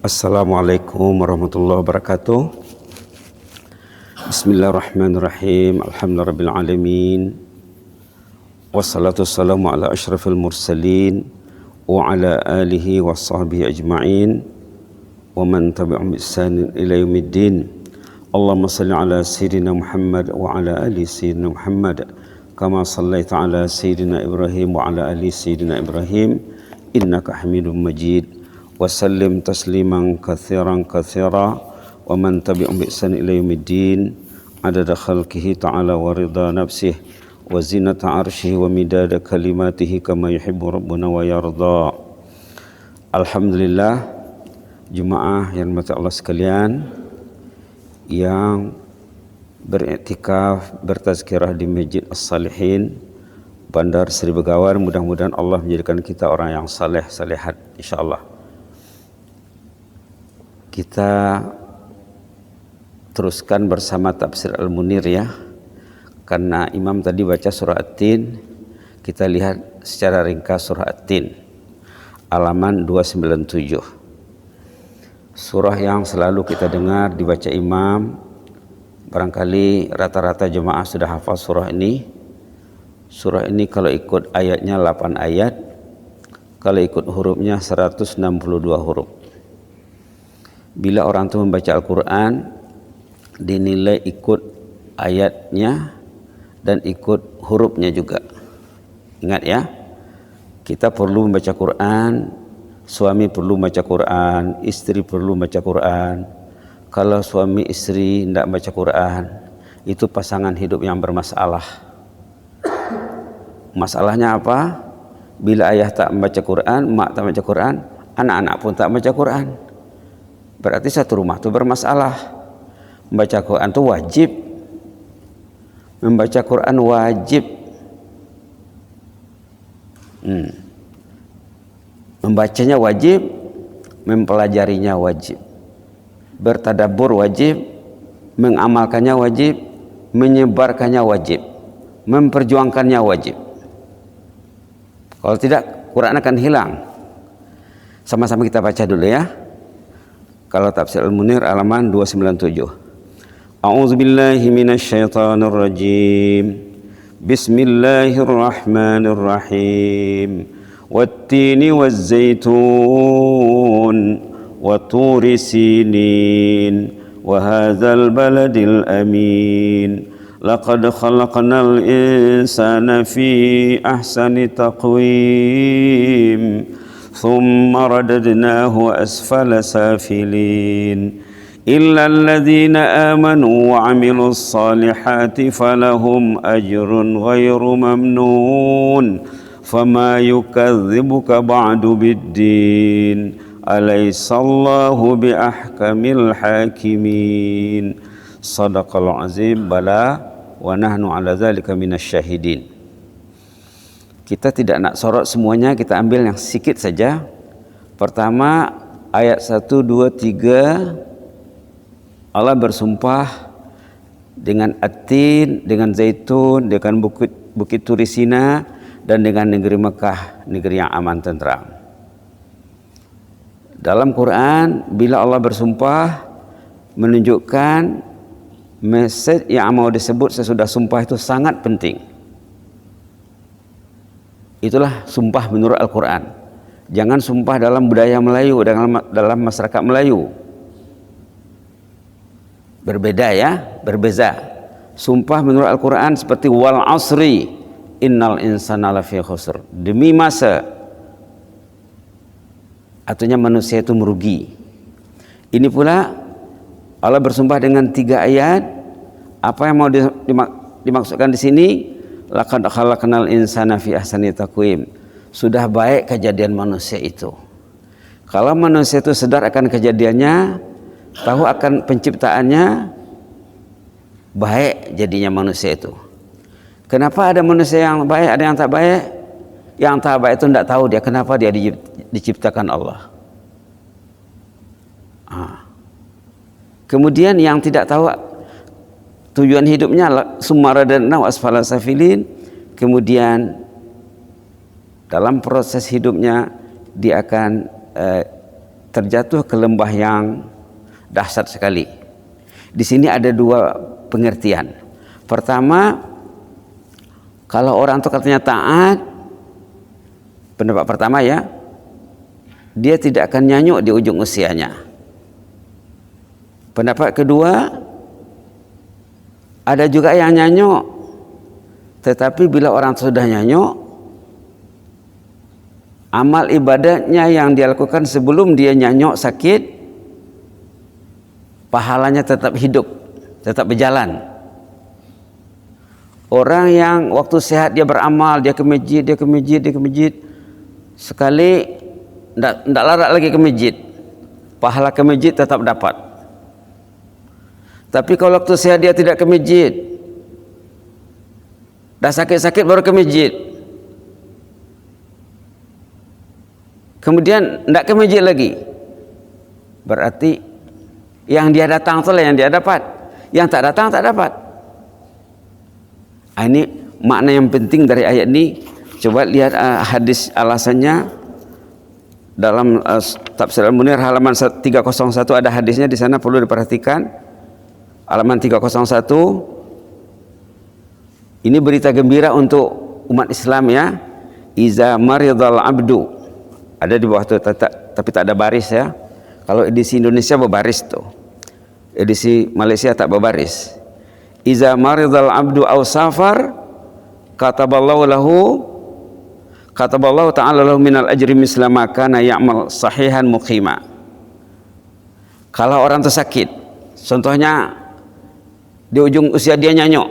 Assalamualaikum warahmatullahi wabarakatuh. Bismillahirrahmanirrahim. Alhamdulillahirrabbilalamin. Wassalatu wassalamu ala ashrafil mursalin wa ala alihi wa sahbihi ajma'in wa man tabi'ahum bi ihsanin ila yaumiddin. Allahumma salli ala sayyidina Muhammad wa ala ali sayyidina Muhammad kama sallaita ala sayyidina Ibrahim wa ala ali sayyidina Ibrahim innaka Hamidum Majid. Wasallim tasliman kathiran kathira wa man tabi'um bi ihsan ila yaumiddin adada khalqihi ta'ala wa ridha nafsihi wa zinata arshihi wa midada kalimatihi kama yuhibbu rabbuna wa yarda. Alhamdulillah, jemaah yang dirahmati Allah sekalian yang beriktikaf bertazkirah di Masjid As-Salihin Bandar Seri Begawan, mudah-mudahan Allah menjadikan kita orang yang saleh salehat insyaallah. Kita teruskan bersama tafsir Al-Munir ya. Karena Imam tadi baca surah At-Tin, kita lihat secara ringkas surah At-Tin halaman 297. Surah yang selalu kita dengar dibaca Imam. Barangkali rata-rata jemaah sudah hafal surah ini. Surah ini kalau ikut ayatnya 8 ayat, kalau ikut hurufnya 162 huruf. Bila orang itu membaca Al-Quran, dinilai ikut ayatnya dan ikut hurufnya juga. Ingat ya, kita perlu membaca Quran, suami perlu membaca Quran, istri perlu membaca Quran. Kalau suami istri tidak baca Quran, itu pasangan hidup yang bermasalah. Masalahnya apa? Bila ayah tak membaca Quran, mak tak membaca Quran, anak-anak pun tak membaca Quran. Berarti satu rumah itu bermasalah. Membaca Quran itu wajib. Membaca Quran wajib. Membacanya wajib, mempelajarinya wajib. Bertadabbur wajib, mengamalkannya wajib, menyebarkannya wajib, memperjuangkannya wajib. Kalau tidak, Quran akan hilang. Sama-sama kita baca dulu ya. Kalau tafsir Al-Munir halaman 297. A'udzubillahi minasyaitonir rajim. Bismillahirrahmanirrahim. Wat-tini waz-zaitun wa turi sinin wa hadzal baladil amin. Laqad khalaqnal insana fi ahsani taqwim. ثم رددناه أسفل سافلين إلا الذين آمنوا وعملوا الصالحات فلهم أجر غير ممنون فما يكذبك بعد بالدين أليس الله بأحكم الحاكمين صدق العظيم بلى ونحن على ذلك من الشاهدين. Kita tidak nak sorot semuanya, kita ambil yang sedikit saja. Pertama, ayat 1, 2, 3. Allah bersumpah dengan At-Tin, dengan Zaitun, dengan Bukit Turisina, dan dengan negeri Mekah, negeri yang aman tentram. Dalam Quran, bila Allah bersumpah, menunjukkan message yang mau disebut sesudah sumpah itu sangat penting. Itulah sumpah menurut Al-Quran. Jangan sumpah dalam budaya Melayu, dalam masyarakat Melayu. Berbeda ya, berbeza. Sumpah menurut Al-Quran seperti wal asri innal insana lafi khusr. Demi masa, artinya manusia itu merugi. Ini pula Allah bersumpah dengan 3 ayat. Apa yang mau dimaksudkan di sini? Laqad khalaqnal insana fi ahsani taqwim. Sudah baik kejadian manusia itu. Kalau manusia itu sadar akan kejadiannya, tahu akan penciptaannya, baik jadinya manusia itu. Kenapa ada manusia yang baik, ada yang tak baik? Yang tak baik itu tidak tahu dia kenapa dia diciptakan Allah. Kemudian yang tidak tahu tujuan hidupnya, summaradana asfala safilin. Kemudian dalam proses hidupnya dia akan terjatuh ke lembah yang dahsyat sekali. Di sini ada dua pengertian. Pertama, kalau orang itu katanya taat, pendapat pertama ya, dia tidak akan nyanyuk di ujung usianya. Pendapat kedua, ada juga yang nyanyuk, tetapi bila orang sudah nyanyuk, amal ibadahnya yang dia lakukan sebelum dia nyanyuk sakit, pahalanya tetap hidup, tetap berjalan. Orang yang waktu sehat dia beramal, dia ke masjid, sekali tidak larat lagi ke masjid, pahala ke masjid tetap dapat. Tapi kalau waktu sehat dia tidak ke masjid, dah sakit-sakit baru ke masjid, kemudian tidak ke masjid lagi, berarti yang dia datang itulah yang dia dapat, yang tak datang tak dapat. Ini makna yang penting dari ayat ini. Coba lihat hadis alasannya dalam Tafsir Al-Munir halaman 301, ada hadisnya di sana, perlu diperhatikan. Halaman 301. Ini berita gembira untuk umat Islam ya. Iza maridal abdu. Ada di bawah itu, tapi tak ada baris ya. Kalau edisi Indonesia berbaris tuh. Edisi Malaysia tak berbaris. Iza maridal abdu aw safar kataballahu ta'ala lahu minal ajri misla ma kana ya'mal sahihan muqima. Kalau orang itu sakit, contohnya di ujung usia dia nyanyuk,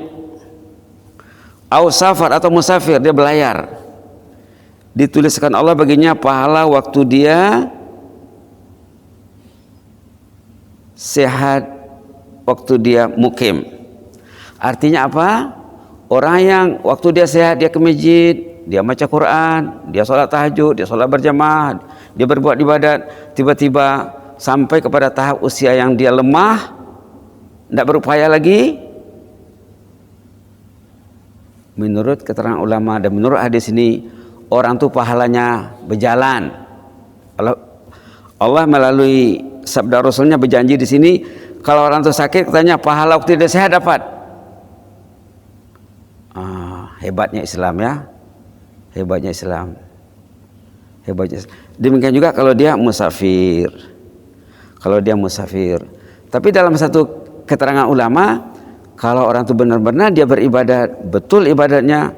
aw safar atau musafir, dia belayar, dituliskan Allah baginya pahala waktu dia sehat, waktu dia mukim. Artinya apa? Orang yang waktu dia sehat dia ke masjid, dia baca Quran, dia sholat tahajud, dia sholat berjamaah, dia berbuat ibadat, tiba-tiba sampai kepada tahap usia yang dia lemah, tidak berupaya lagi. Menurut keterangan ulama dan menurut hadis ini, orang itu pahalanya berjalan. Allah melalui sabda Rasulnya berjanji di sini, kalau orang itu sakit katanya pahala waktu dia sehat dapat. Hebatnya Islam ya, hebatnya Islam. Demikian juga kalau dia musafir, tapi dalam satu keterangan ulama, kalau orang itu benar-benar dia beribadat betul ibadatnya,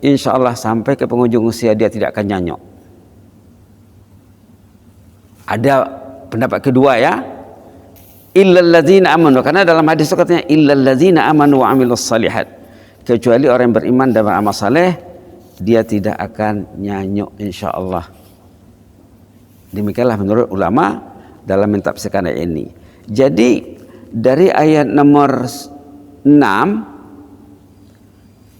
insya Allah sampai ke penghujung usia dia tidak akan nyanyuk. Ada pendapat kedua ya, illal ladzina amanu, karena dalam hadis itu katanya illal ladzina amanu wa amilus shalihat, kecuali orang yang beriman dan beramal saleh, dia tidak akan nyanyuk insyaallah. Demikianlah menurut ulama dalam mentafsirkan ayat ini. Jadi dari ayat nomor 6,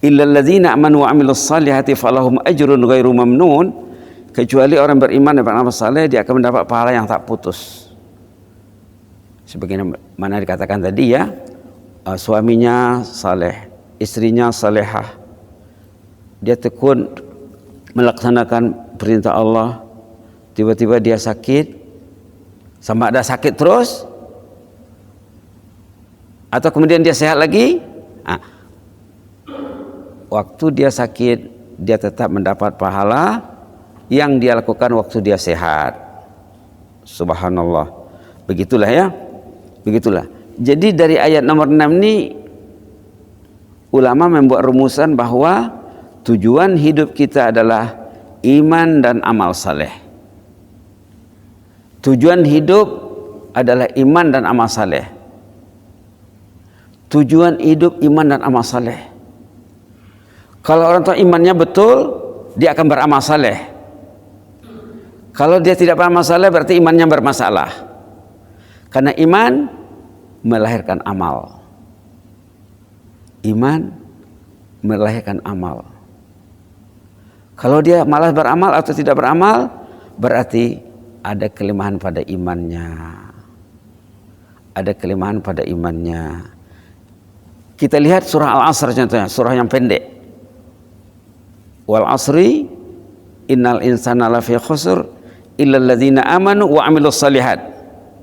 illal ladzina amanu wa amilus salihati falahum ajrun ghairu mamnun, kecuali orang beriman dan beramal saleh, dia akan mendapat pahala yang tak putus. Sebagaimana dikatakan tadi ya, suaminya saleh, istrinya salehah, dia tekun melaksanakan perintah Allah, tiba-tiba dia sakit, sama ada sakit terus atau kemudian dia sehat lagi. Waktu dia sakit, dia tetap mendapat pahala yang dia lakukan waktu dia sehat. Subhanallah. Begitulah ya, begitulah. Jadi dari ayat nomor 6 ini ulama membuat rumusan bahwa tujuan hidup kita adalah iman dan amal saleh. Tujuan hidup adalah iman dan amal saleh. Tujuan hidup iman dan amal saleh. Kalau orang tua imannya betul, dia akan beramal saleh. Kalau dia tidak beramal saleh, berarti imannya bermasalah. Karena iman melahirkan amal. Iman melahirkan amal. Kalau dia malas beramal atau tidak beramal, berarti ada kelemahan pada imannya. Ada kelemahan pada imannya. Kita lihat surah Al-Asr contohnya, surah yang pendek. Wal asri innal insana lafi khusr illal ladzina amanu wa amilus shalihat.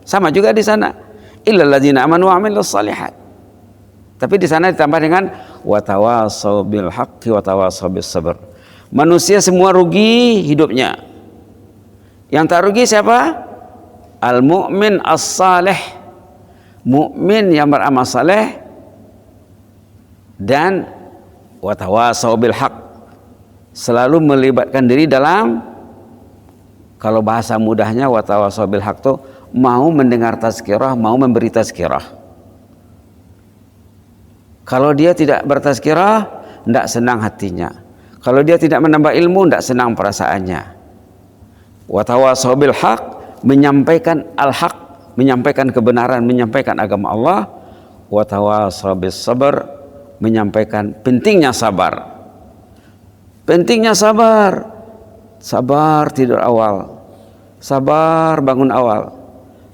Sama juga di sana, illal ladzina amanu wa amilus shalihat. Tapi di sana ditambah dengan wa tawassaw bil haqqi wa tawassaw bis sabr. Manusia semua rugi hidupnya. Yang tak rugi siapa? Al mu'min as-salih, mukmin yang beramal saleh, dan wa tawassaw bil haqq, selalu melibatkan diri dalam, kalau bahasa mudahnya wa tawassaw bil haqq tuh mau mendengar tazkirah, mau memberi tazkirah. Kalau dia tidak bertazkirah, tidak senang hatinya. Kalau dia tidak menambah ilmu, tidak senang perasaannya. Wa tawassaw bil haqq, menyampaikan al-haq, menyampaikan kebenaran, menyampaikan agama Allah. Wa tawassaw bis sabr, menyampaikan pentingnya sabar. Pentingnya sabar. Sabar tidur awal, sabar bangun awal,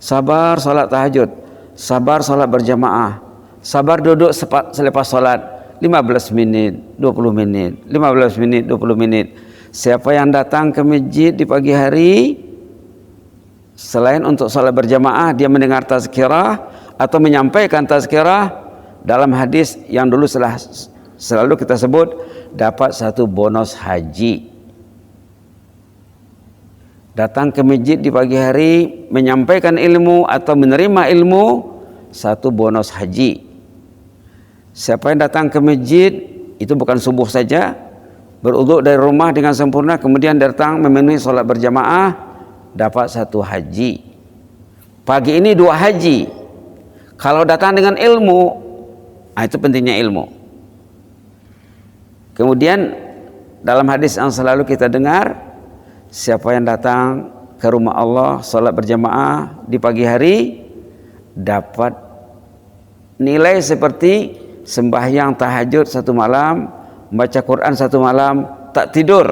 sabar salat tahajud, sabar salat berjamaah, sabar duduk selepas salat 15 menit, 20 menit, 15 menit, 20 menit. Siapa yang datang ke masjid di pagi hari, selain untuk salat berjamaah, dia mendengar tazkirah atau menyampaikan tazkirah, dalam hadis yang dulu selalu kita sebut, dapat satu bonus haji. Datang ke masjid di pagi hari, menyampaikan ilmu atau menerima ilmu, satu bonus haji. Siapa yang datang ke masjid, itu bukan subuh saja, berwudu dari rumah dengan sempurna, kemudian datang memenuhi sholat berjamaah, dapat satu haji. Pagi ini 2 haji. Kalau datang dengan ilmu, itu pentingnya ilmu. Kemudian dalam hadis yang selalu kita dengar, siapa yang datang ke rumah Allah sholat berjamaah di pagi hari, dapat nilai seperti sembahyang tahajud 1 malam, baca Quran 1 malam, tak tidur.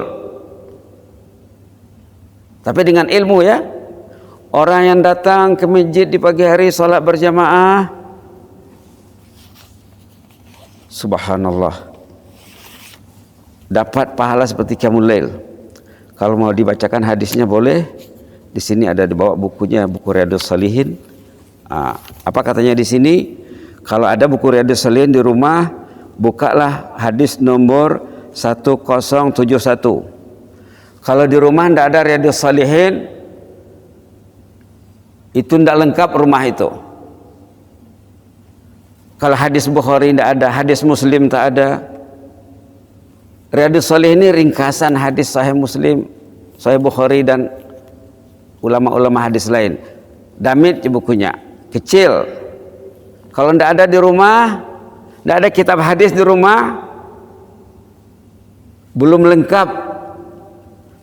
Tapi dengan ilmu ya. Orang yang datang ke masjid di pagi hari sholat berjamaah, subhanallah, dapat pahala seperti qiyamul lail. Kalau mau dibacakan hadisnya boleh. Di sini ada di bawah bukunya, buku Riyadhus Shalihin. Apa katanya di sini? Kalau ada buku Riyadhus Shalihin di rumah, bukalah hadis nomor 1071. Kalau di rumah tidak ada Riyadhus Shalihin, itu tidak lengkap rumah itu. Kalau hadis Bukhari tidak ada, hadis Muslim tak ada. Riyadhus Shalihin ini ringkasan hadis Sahih Muslim, Sahih Bukhari dan ulama-ulama hadis lain. Damit bukunya, kecil. Kalau tidak ada di rumah, tidak ada kitab hadis di rumah, belum lengkap,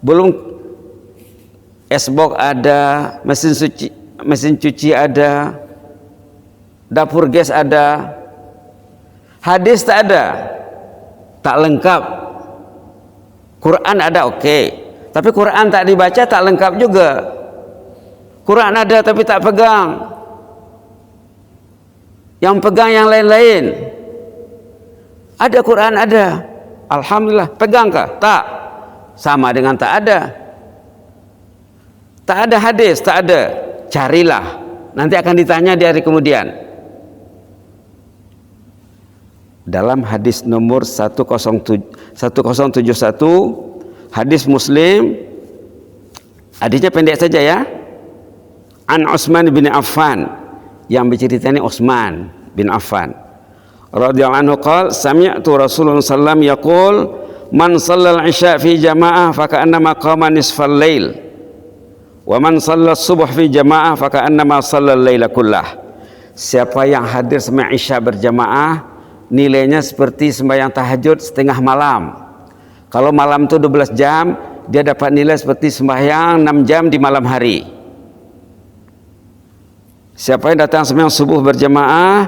belum esbok ada, mesin cuci ada, dapur gas ada, hadis tak ada, tak lengkap. Quran ada oke, tapi Quran tak dibaca tak lengkap juga. Quran ada tapi tak pegang, yang pegang yang lain-lain. Ada Quran ada, alhamdulillah, pegangkah? Tak, sama dengan tak ada. Tak ada hadis, tak ada. Carilah, nanti akan ditanya di hari kemudian. Dalam hadis nomor 1071 hadis Muslim, hadisnya pendek saja ya. An Utsman bin Affan, yang berceritanya Utsman bin Affan radhiyallahu anhu qala sami'tu Rasulullah sallallahu alaihi wasallam yaqul man shallal isya fi jamaah fa ka'annama qama nisfal lail wa man shallal subuh fi jamaah fa ka'annama shallal laila kullah. Siapa yang hadir sembahyang isya berjamaah, nilainya seperti sembahyang tahajud setengah malam. Kalau malam itu 12 jam, dia dapat nilai seperti sembahyang 6 jam di malam hari. Siapa yang datang sembahyang subuh berjamaah,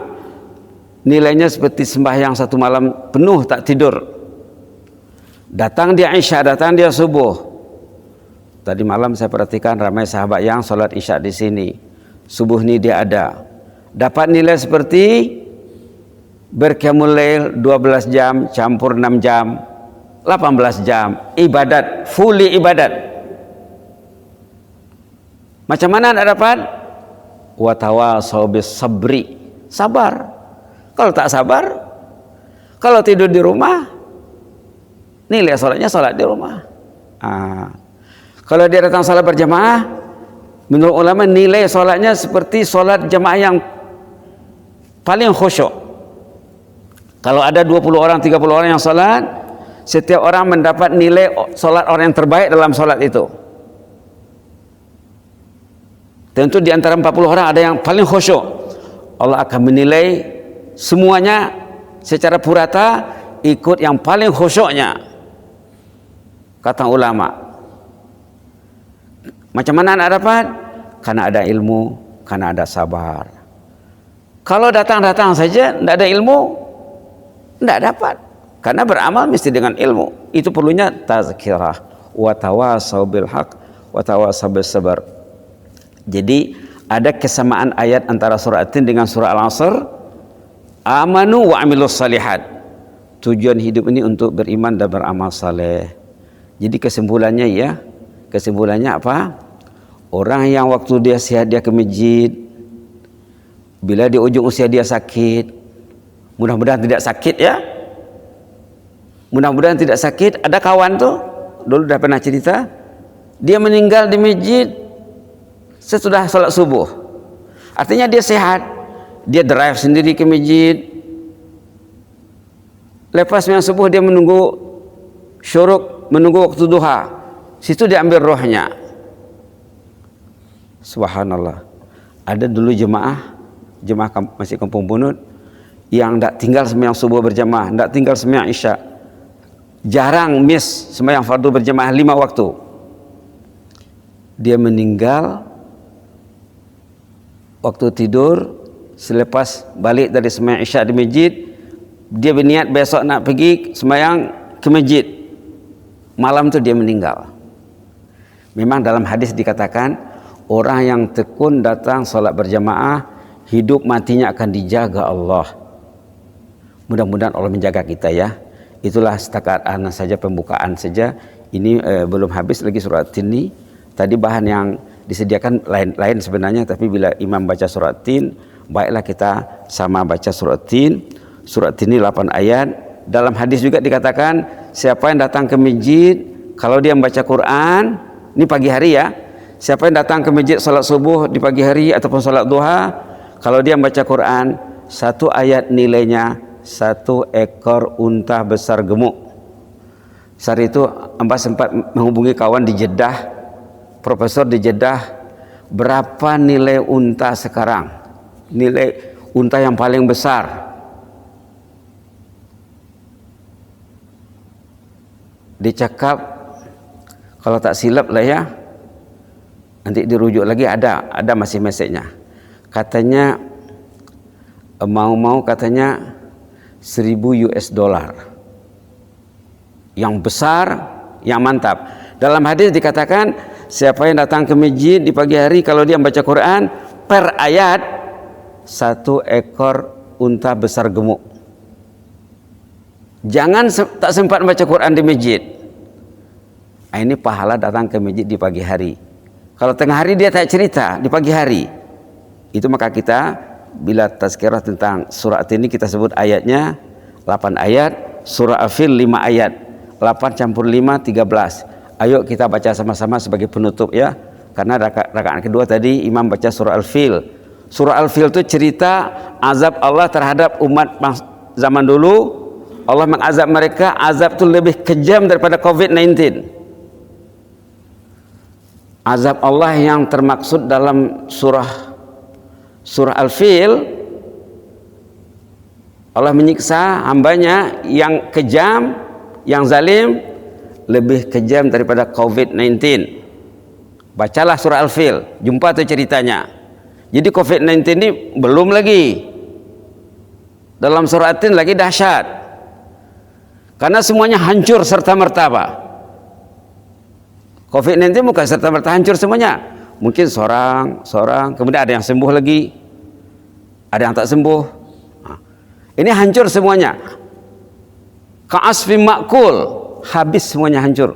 nilainya seperti sembahyang 1 malam penuh tak tidur. Datang dia isya, datang dia subuh. Tadi malam saya perhatikan ramai sahabat yang sholat isya di sini. Subuh ini dia ada. Dapat nilai seperti berqiyamul lail 12 jam campur 6 jam, 18 jam ibadat, fully ibadat. Macam mana anda dapat? Wa tawasau bis sabri, sabar. Kalau tak sabar, kalau tidur di rumah, nilai sholatnya sholat di rumah. Kalau dia datang sholat berjamaah, menurut ulama nilai sholatnya seperti sholat jamaah yang paling khusyuk. Kalau ada 20 orang, 30 orang yang sholat, setiap orang mendapat nilai sholat orang yang terbaik dalam sholat itu. Tentu di antara 40 orang ada yang paling khusyuk. Allah akan menilai semuanya secara purata ikut yang paling khusyuknya, kata ulama. Macam mana nak dapat? Karena ada ilmu, karena ada sabar. Kalau datang-datang saja tidak ada ilmu, tidak dapat. Karena beramal mesti dengan ilmu. Itu perlunya tazkirah. Wa tawasau bil haq wa tawasau bis sabar. Jadi ada kesamaan ayat antara surah At-Tin dengan surah Al-Asr. Amanu wa amilus salihat. Tujuan hidup ini untuk beriman dan beramal saleh. Jadi kesimpulannya apa? Orang yang waktu dia sehat dia ke masjid, bila di ujung usia dia sakit, mudah-mudahan tidak sakit ya. Mudah-mudahan tidak sakit. Ada kawan tuh, dulu udah pernah cerita, dia meninggal di masjid sesudah sholat subuh. Artinya dia sehat. Dia drive sendiri ke masjid. Lepas sembahyang subuh dia menunggu syuruk, menunggu waktu duha. Situ dia ambil rohnya. Subhanallah. Ada dulu jemaah masih kampung Bunut yang tidak tinggal sembahyang subuh berjamaah, tidak tinggal sembahyang isya. Jarang miss sembahyang fardu berjamaah 5 waktu. Dia meninggal waktu tidur, selepas balik dari sembahyang isya di masjid, dia berniat besok nak pergi sembahyang ke masjid. Malam tu dia meninggal. Memang dalam hadis dikatakan orang yang tekun datang salat berjamaah, hidup matinya akan dijaga Allah. Mudah-mudahan Allah menjaga kita ya. Itulah setakat anak saja, pembukaan saja. Ini belum habis lagi surat ini. Tadi bahan yang disediakan lain sebenarnya, tapi bila imam baca surat Tin, baiklah kita sama baca surat Tin. Surat Tin ini 8 ayat. Dalam hadis juga dikatakan siapa yang datang ke masjid, kalau dia membaca Quran, ini pagi hari ya, siapa yang datang ke masjid salat subuh di pagi hari ataupun salat duha, kalau dia membaca Quran, 1 ayat nilainya 1 ekor unta besar gemuk. Saat itu Amba sempat menghubungi kawan di Jeddah, profesor di Jeddah, berapa nilai unta sekarang, nilai unta yang paling besar. Dicakap, kalau tak silap lah ya, nanti dirujuk lagi, ada masih mesejnya. Katanya mau katanya 1.000 US dollar, yang besar, yang mantap. Dalam hadis dikatakan siapa yang datang ke masjid di pagi hari, kalau dia membaca Quran, per ayat 1 ekor unta besar gemuk. Jangan tak sempat membaca Quran di masjid. Ini pahala datang ke masjid di pagi hari. Kalau tengah hari dia tak cerita, di pagi hari. Itu maka kita bila tazkirah tentang surah ini kita sebut ayatnya 8 ayat, surah Al-Fil 5 ayat. 8 campur 5 13. Ayo kita baca sama-sama sebagai penutup ya. Karena rakaat kedua tadi imam baca surah Al-Fil. Surah Al-Fil itu cerita azab Allah terhadap umat zaman dulu. Allah mengazab mereka, azab itu lebih kejam daripada COVID-19. Azab Allah yang termaksud dalam surah Al-Fil, Allah menyiksa hambanya yang kejam, yang zalim, lebih kejam daripada COVID-19. Bacalah surah Al-Fil, jumpa tuh ceritanya. Jadi COVID-19 ini belum lagi. Dalam surah At-Tin lagi dahsyat. Karena semuanya hancur serta-merta, Pak. COVID-19 bukan serta-merta hancur semuanya. Mungkin seorang, kemudian ada yang sembuh lagi, ada yang tak sembuh. Ini hancur semuanya. Ka'asfim ma'kul, habis semuanya hancur.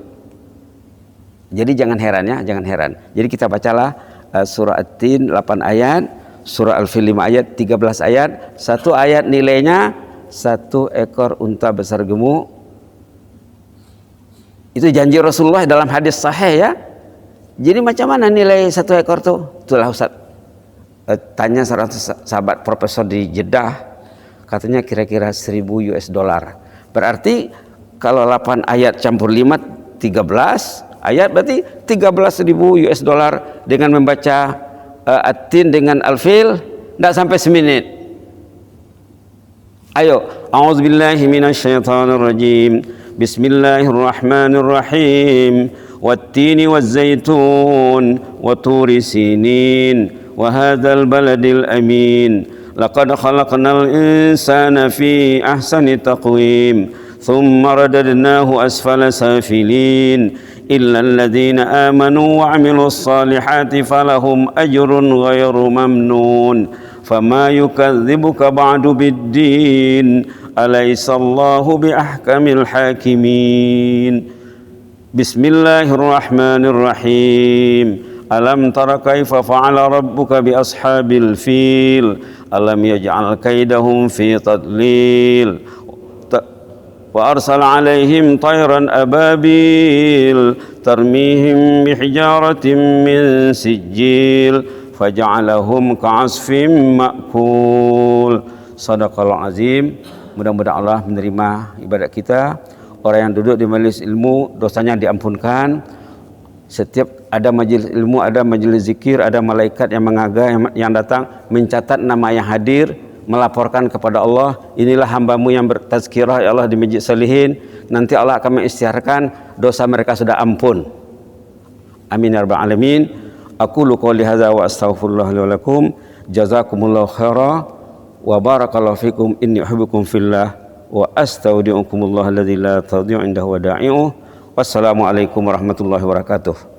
Jadi jangan heran ya, jangan heran. Jadi kita bacalah surah At-Tin 8 ayat, surah Al-Fil 5 ayat, 13 ayat. Satu ayat nilainya 1 ekor unta besar gemuk. Itu janji Rasulullah dalam hadis sahih ya. Jadi macam mana nilai 1 ekor tuh? Itulah Ustaz. Tanya 100 sahabat profesor di Jeddah, katanya kira-kira 1000 US dollar. Berarti kalau 8 ayat campur 5, 13 ayat berarti 13.000 US dollar dengan membaca At-Tin dengan Al-Fil, tidak sampai semenit. Ayo, a'udzubillahi minasyaitonirrajim. Bismillahirrahmanirrahim. Wat-tini waz-zaitun wa turi sinin wa hadzal baladil amin. Laqad khalaqnal insana fi ahsani taqwim. Thumma radadnahu asfala safilin. Illa alladhina amanu wa 'amilus salihati falahum ajrun ghairu mamnun. Fama yukadzibuka ba'du bid-din. Alaysallahu biahkamil hakimin. Bismillahirrahmanirrahim. Alam tara kaifa fa'ala rabbuka bi ashabil fil. Alam yaj'al kaidahum fi tadlil. Wa arsala alaihim tayran ababil tarmihim bihijaratin min sijil faja'alahum ka'asfim ma'kul. Sadaqallahu azim. Mudah-mudahan Allah menerima ibadat kita. Orang yang duduk di majelis ilmu dosanya diampunkan. Setiap ada majelis ilmu, ada majelis zikir, ada malaikat yang mengaga yang datang mencatat nama yang hadir, melaporkan kepada Allah, inilah hambamu yang bertazkirah ya Allah di Masjid Salihin. Nanti Allah akan mengisytiharkan dosa mereka sudah ampun. Amin ya rabbal alamin. Aqulu qouli hadza wa astaghfirullah li wa lakum. Jazakumullahu khairan wa barakallahu fikum. Inni uhibbukum fillah wa astaudiukumullah alladzi la tadhi'u indahu wada'i'uh. Wassalamualaikum warahmatullahi wabarakatuh.